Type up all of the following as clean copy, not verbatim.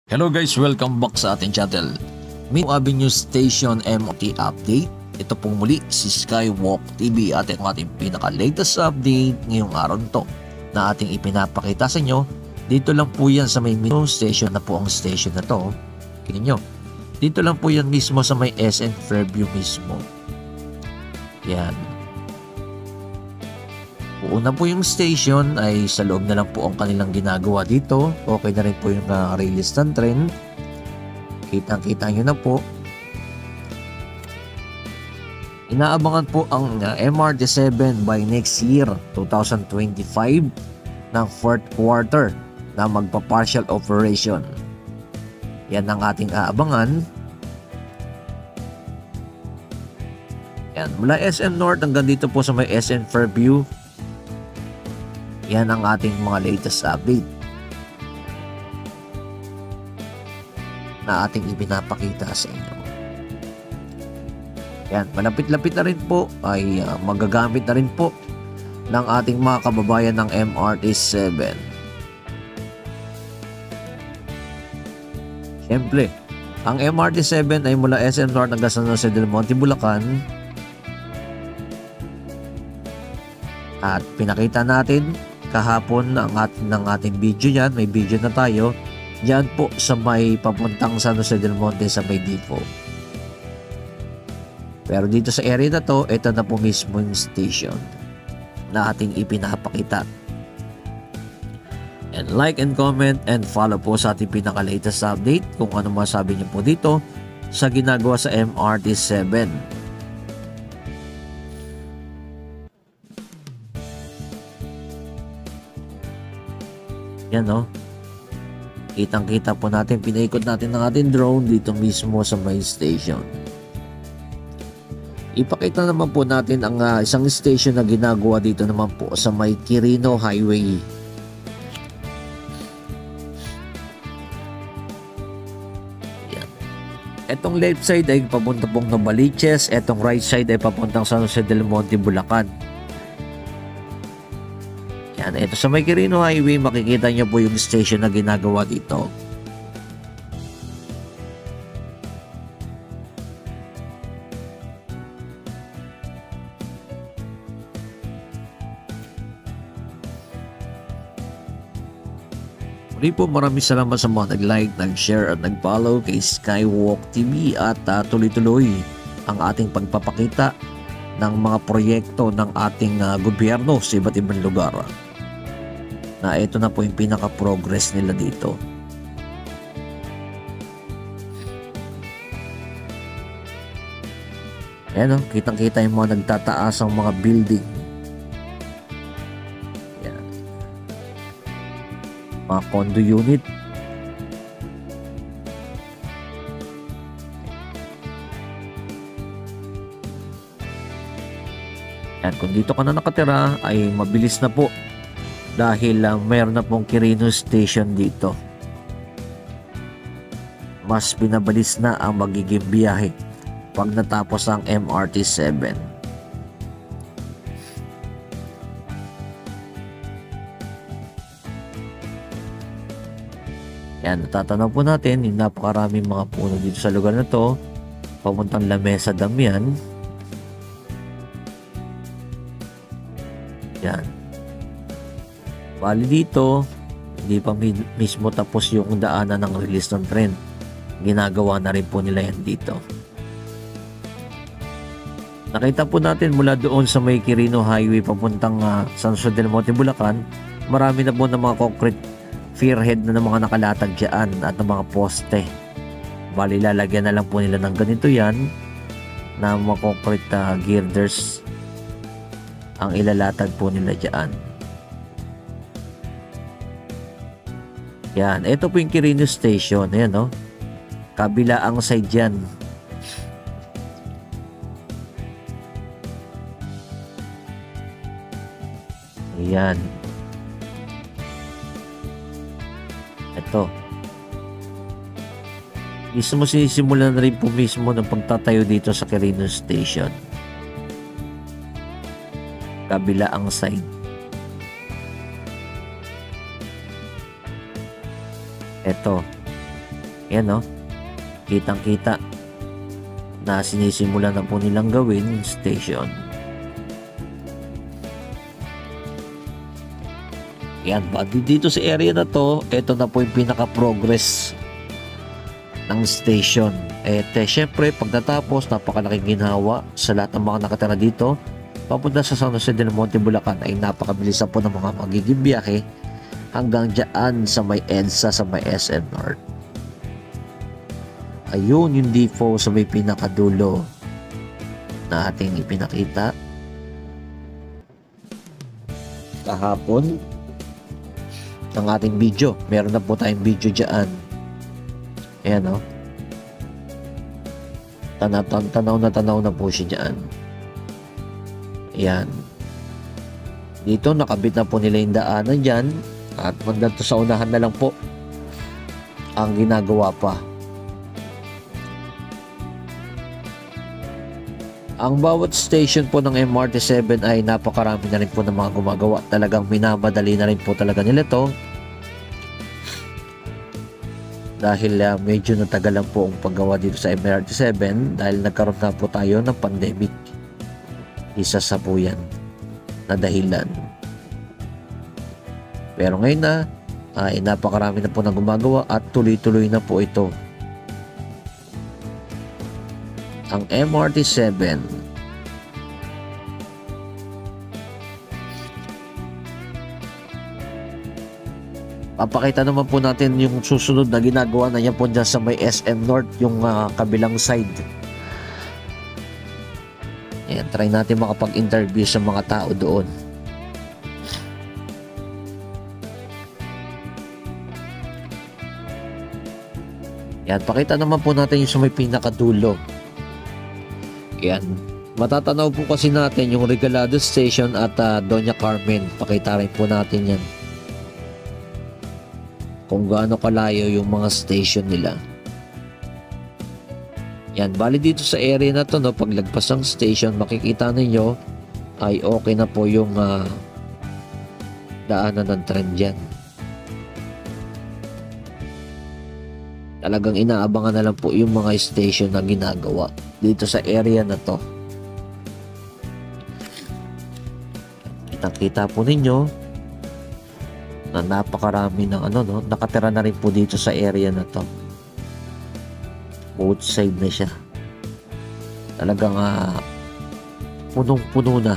Hello guys, welcome back sa ating channel. Minto Avenue Station MRT update. Ito pong muli si Skywalk TV at ang ating pinaka-latest update ngayong araw to na ating ipinapakita sa inyo. Dito lang po yan sa may Minto Station na po ang station na to. Tingnan nyo. Dito lang po yan mismo sa may SM Fairview mismo. Yan. Una po yung station ay sa loob na lang po ang kanilang ginagawa dito. Okay na rin po yung release ng train. Kitang-kita nyo na po. Inaabangan po ang MRT7 by next year, 2025, ng 4th quarter na magpa-partial operation. Yan ang ating aabangan. Yan, mula SM North hanggang dito po sa may SM Fairview. Yan ang ating mga latest update na ating ipinapakita sa inyo. Yan, malapit-lapit na rin po ay magagamit na rin po ng ating mga kababayan ng MRT7. Siyempre, ang MRT7 ay mula SM North hanggang San Jose del Monte, Bulacan. At pinakita natin kahapon ng ating video yan. May video na tayo dyan po sa may papuntang San Jose del Monte sa may depot. Pero dito sa area na to, ito na po mismo yung station na ating ipinapakita. And like and comment and follow po sa ating pinaka-latest update kung ano masabi niyo po dito sa ginagawa sa MRT7. Yan no. Kitang-kita po natin, pinaikot natin ng ating drone dito mismo sa may station. Ipakita naman po natin ang isang station na ginagawa dito naman po sa may Quirino Highway. Yan. Etong left side ay papunta pong Novaliches, etong right side ay papuntang San Jose del Monte, Bulacan. Yan, ito sa may Quirino Highway, makikita nyo po yung station na ginagawa dito. Muli po, maraming salamat sa mga nag-like, nag-share at nag-follow kay Skywalk TV at tuloy-tuloy ang ating pagpapakita ng mga proyekto ng ating gobyerno sa iba't ibang lugar. Na ito na po yung pinaka-progress nila dito. Ayan o, kitang-kita yung mga nagtataas ang mga building. Ayan. Mga condo unit. Ayan, kung dito ka na nakatira ay mabilis na po. Dahil mayroon na pong Quirino Station dito. Mas pinabilis na ang magiging biyahe pag natapos ang MRT7. Yan, natatanaw po natin yung napakaraming mga puno dito sa lugar na to. Papuntang La Mesa Dam yan. Yan. Bali dito, hindi pa mismo tapos yung daanan ng release ng tren. Ginagawa na rin po nila yan dito. Nakita po natin mula doon sa may Quirino Highway papuntang San Jose del Monte, Bulacan, marami na po ng mga concrete spearhead na ng mga nakalatag dyan at ng mga poste. Bali lalagyan na lang po nila ng ganito yan na mga concrete girders ang ilalatag po nila dyan. Yan, ito po yung Quirino Station. Ayan no, kabila ang side yan. Ayan. Ito. Mismo sinisimulan na rin po mismo ng pagtatayo dito sa Quirino Station. Kabila ang side. Ito. Yan no, kitang kita na sinisimula na po nilang gawin yung station. Yan, dito sa area na to, ito na po yung pinaka-progress ng station. Syempre, pag natapos, napakalaking ginhawa sa lahat ng mga nakatira dito. Papunta sa San Jose del Monte, Bulacan ay napakabilis po ng mga magiging biyahe hanggang dyan sa may EDSA, sa may SM North. Ayun yung depot sa may pinakadulo na ating ipinakita kahapon ng ating video. Meron na po tayong video dyan. Ayan o. Tanaw na po siya dyan. Ayan. Dito nakabit na po nila yung daanan dyan. At magdito sa unahan na lang po ang ginagawa pa. Ang bawat station po ng MRT7 ay napakarami na rin po ng mga gumagawa. Talagang minamadali na rin po talaga nila to. Dahil medyo natagalan po ang paggawa dito sa MRT7 dahil nagkaroon na po tayo ng pandemic. Isa sa po yan na dahilan. Pero ngayon na ay napakarami na po na gumagawa at tuloy-tuloy na po ito. Ang MRT7 papakita naman po natin yung susunod na ginagawa na niya po dyan sa may SM North, yung kabilang side. Ayan, try natin makapag-interview sa mga tao doon. Ayan, pakita naman po natin yung sa may pinakadulo. Yan. Matatanaw po kasi natin yung Regalado Station at Doña Carmen. Pakita rin po natin yan. Kung gaano kalayo yung mga station nila. Yan. Bali dito sa area na to, no, paglagpas ng station, makikita ninyo ay okay na po yung daanan ng tren dyan. Talagang inaabangan na lang po yung mga station na ginagawa dito sa area na to. Kitang-kita po ninyo na napakarami ng nakatira na rin po dito sa area na to. Both side na siya. Talagang punong-puno na.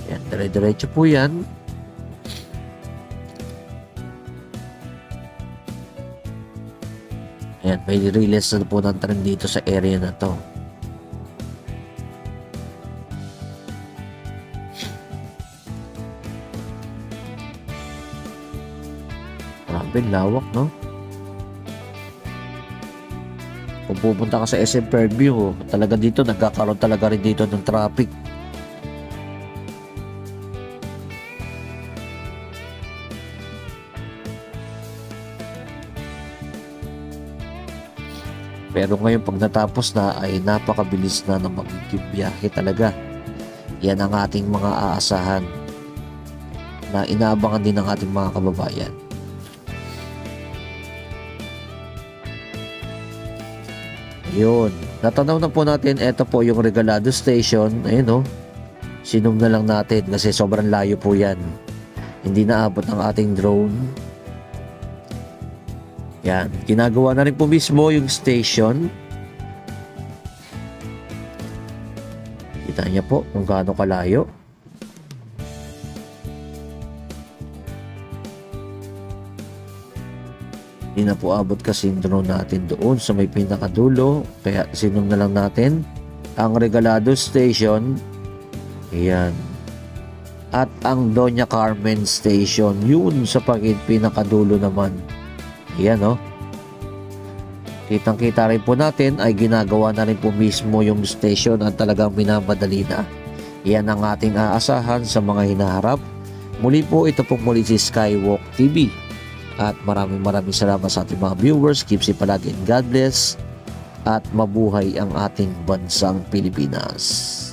Yan, dire-diretso po yan. Ayan, may release na po ng tren dito sa area na to. Grabe, lawak, no? Kung pupunta ka sa SM Fairview, talaga dito, nagkakaroon talaga rin dito ng traffic. Pero ngayon pag natapos na ay napakabilis na ng magiging biyahe talaga. Yan ang ating mga aasahan na inaabangan din ng ating mga kababayan. Yun. Natanaw na po natin, ito po yung Regalado Station. Ayun o. Sinum na lang natin kasi sobrang layo po yan. Hindi naabot ng ating drone. Yan, ginagawa na rin po mismo yung station. Kita niya po kung gaano kalayo. Hindi na po abot kasi yung drone natin doon sa may pinakadulo. Kaya sinum na lang natin ang Regalado Station. Ayan. At ang Doña Carmen Station. Yun sa pinakadulo naman. Ayan o. Kitang-kita rin po natin ay ginagawa na rin po mismo yung station at talagang minamadali na. Yan ang ating aasahan sa mga hinaharap. Muli po, ito po muli si Skywalk TV. At maraming salamat sa ating mga viewers. Keep safe palagi and God bless. At mabuhay ang ating bansang Pilipinas.